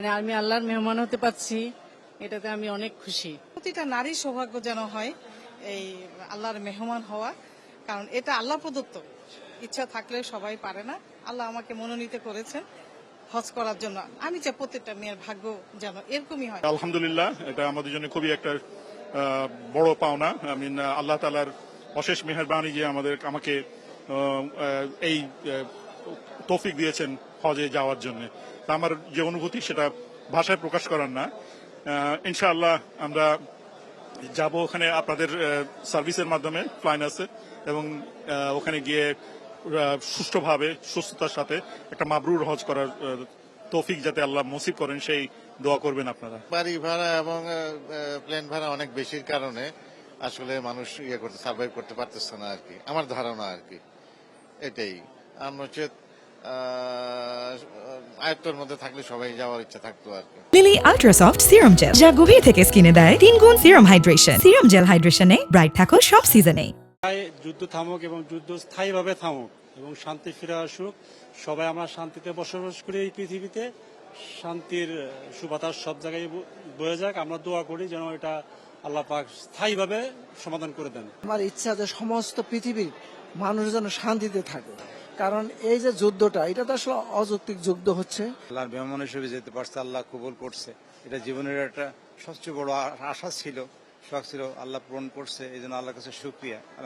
মানে আমি আল্লাহর মেহমান হতে পারছি, এটাতে আমি অনেক খুশি। প্রতিটা নারীর সৌভাগ্য যেন হয় এই আল্লাহর মেহমান হওয়া, কারণ এটা আল্লাহ প্রদত্ত। ইচ্ছা থাকলে সবাই পারে না। আল্লাহ আমাকে মনোনীত করেছেন হজ করার জন্য। আমি চাই প্রত্যেকটা মেয়ের ভাগ্য যেন এরকমই হয়। আলহামদুলিল্লাহ, এটা আমাদের জন্য খুবই একটা বড় পাওনা। আমি আল্লাহ তাআলার অশেষ মেহেরবানি যে আমাকে এই তৌফিক দিয়েছেন হজে যাওয়ার জন্য। তা আমার যে অনুভূতি সেটা ভাষায় প্রকাশ করার না। ইনশাআল্লাহ আমরা যাব ওখানে আপনাদের সার্ভিসের মাধ্যমে, ফ্লাইন আছে, এবং ওখানে গিয়ে সুষ্ঠুভাবে সুস্থতার সাথে একটা মাবরুর হজ করার তৌফিক যাতে আল্লাহ নসিব করেন সেই দোয়া করবেন আপনারা। বাড়ি ভাড়া এবং প্লেন ভাড়া অনেক বেশির কারণে আসলে মানুষ সার্ভাইভ করতে পারতেছে না আর কি, আমার ধারণা আর কি। এটাই আমরা হচ্ছে আয়ত্তের মধ্যে থাকলে সবাই যাওয়ার ইচ্ছা থাকতো আর কি। লিলি আল্ট্রাসফট সিরাম জেল, যা গভীর থেকে স্কিনে দেয় 3 গুণ সিরাম হাইড্রেশন। সিরাম জেল হাইড্রেশনে ব্রাইট থাকো সব সিজনে। যুদ্ধ থামুক এবং যুদ্ধ স্থায়ীভাবে থামুক এবং শান্তি ফিরে আসুক। সবাই আমরা শান্তিতে বসবাস করি এই পৃথিবীতে। শান্তির সুবাতাস সব জায়গায় বয়ে যাক। আমরা দোয়া করি যেন এটা আল্লাহ পাক স্থায়ীভাবে সমাধান করে দেন। আমার ইচ্ছা যে সমস্ত পৃথিবীর মানুষ যেন শান্তিতে থাকে, কারণ এই যে যুদ্ধটা, এটা তো আসলে অযৌক্তিক যুদ্ধ হচ্ছে। আল্লাহর মেহমান হিসেবে যেতে পারছে, আল্লাহ কবুল করছে। এটা জীবনের একটা সবচেয়ে বড় আশা ছিল, শখ ছিল, আল্লাহ পূরণ করছে। এই জন্য আল্লাহর কাছে শুকরিয়া।